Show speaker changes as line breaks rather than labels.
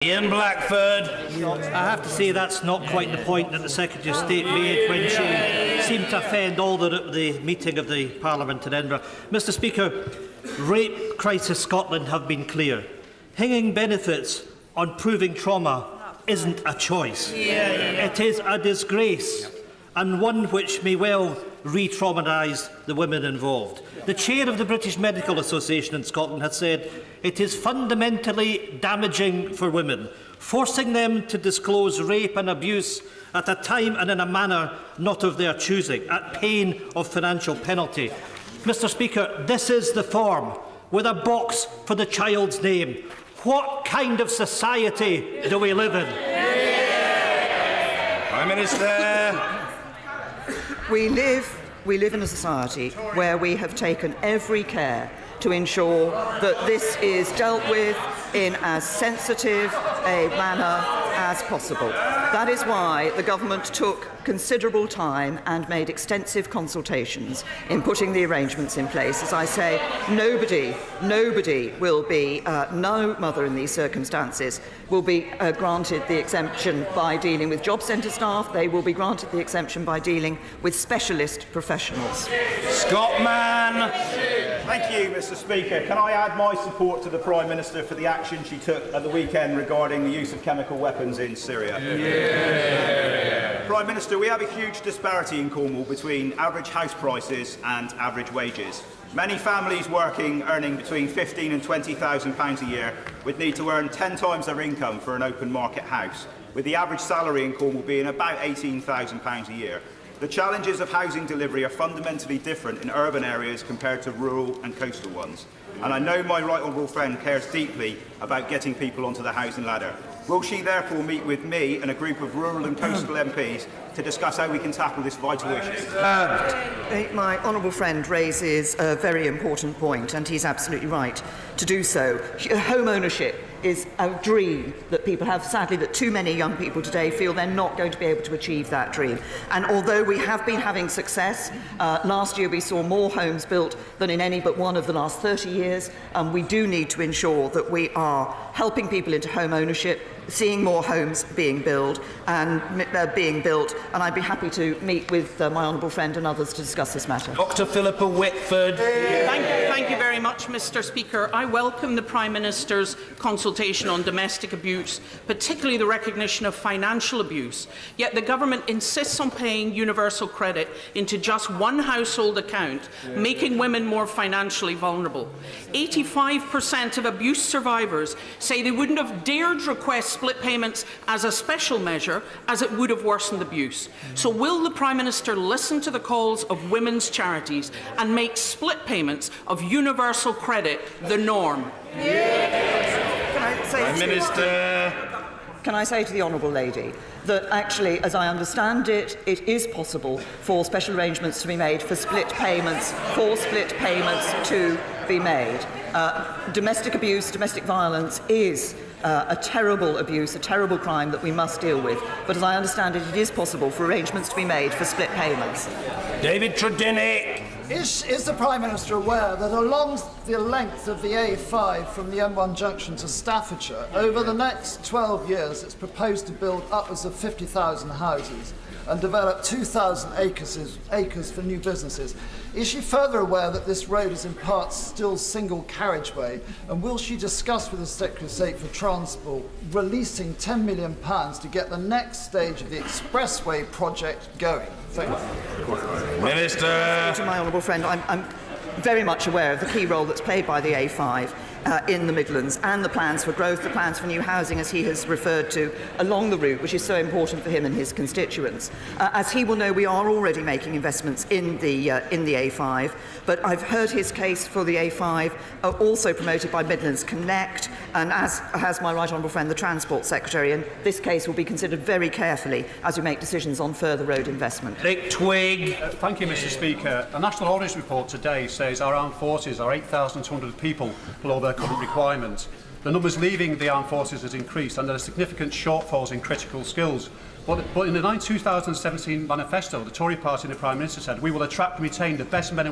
Ian Blackford.
I have to say that's not quite the point that the Secretary of State made when she seemed to offend all at the meeting of the Parliament in Edinburgh. Mr Speaker, Rape Crisis Scotland have been clear. Hanging benefits on proving trauma isn't a choice. It is a disgrace, and one which may well re-traumatise the women involved. The chair of the British Medical Association in Scotland has said it is fundamentally damaging for women, forcing them to disclose rape and abuse at a time and in a manner not of their choosing, at pain of financial penalty. Mr Speaker, this is the form, with a box for the child's name. What kind of society do we live in?
Prime Minister.
We live in a society where we have taken every care to ensure that this is dealt with in as sensitive a manner as possible. That is why the government took considerable time and made extensive consultations in putting the arrangements in place. As I say, nobody will be, no mother in these circumstances will be granted the exemption by dealing with job centre staff. They will be granted the exemption by dealing with specialist professionals.
Scotman.
Thank you, Mr Speaker. Can I add my support to the Prime Minister for the action she took at the weekend regarding the use of chemical weapons in Syria? Prime Minister, we have a huge disparity in Cornwall between average house prices and average wages. Many families earning between £15,000 and £20,000 a year would need to earn 10 times their income for an open market house, with the average salary in Cornwall being about £18,000 a year. The challenges of housing delivery are fundamentally different in urban areas compared to rural and coastal ones. And I know my right honourable friend cares deeply about getting people onto the housing ladder. Will she therefore meet with me and a group of rural and coastal MPs to discuss how we can tackle this vital issue?
My honourable friend raises a very important point, and he's absolutely right to do so. Home ownership is a dream that people have. Sadly, that too many young people today feel they're not going to be able to achieve that dream. And although we have been having success, last year we saw more homes built than in any but one of the last 30 years, we do need to ensure that we are helping people into home ownership, seeing more homes being built, and I'd be happy to meet with my honourable friend and others to discuss this matter.
Dr Philippa Whitford.
Thank you very much, Mr Speaker. I welcome the Prime Minister's consultation on domestic abuse, particularly the recognition of financial abuse. Yet the government insists on paying universal credit into just one household account, making women more financially vulnerable. 85% of abuse survivors say they wouldn't have dared request split payments as a special measure, as it would have worsened abuse. So will the Prime Minister listen to the calls of women's charities and make split payments of universal credit the norm?
Can I say to the honourable lady that actually, as I understand it, it is possible for special arrangements to be made for split payments to be made. Domestic abuse, domestic violence is a terrible abuse, a terrible crime that we must deal with. But as I understand it, it is possible for arrangements to be made for split payments.
David Treddinick.
Is the Prime Minister aware that along the length of the A5 from the M1 junction to Staffordshire, over the next 12 years it's proposed to build upwards of 50,000 houses and develop 2,000 acres for new businesses? Is she further aware that this road is in part still single carriageway, and will she discuss with the Secretary of State for Transport releasing £10 million to get the next stage of the expressway project going? Thank you.
Minister.
To my honourable friend, I'm very much aware of the key role that's played by the A5 in the Midlands, and the plans for growth, the plans for new housing, as he has referred to, along the route, which is so important for him and his constituents. As he will know, we are already making investments in the A5, but I've heard his case for the A5, also promoted by Midlands Connect, and as has my right honourable friend, the Transport Secretary, and this case will be considered very carefully as we make decisions on further road investment.
Nick Twigg.
Thank you, Mr Speaker. A National Audit Report today says our armed forces are 8,200 people below their current requirements. The numbers leaving the armed forces has increased, and there are significant shortfalls in critical skills. But in the 2017 manifesto, the Tory party and the Prime Minister said we will attract and retain the best men and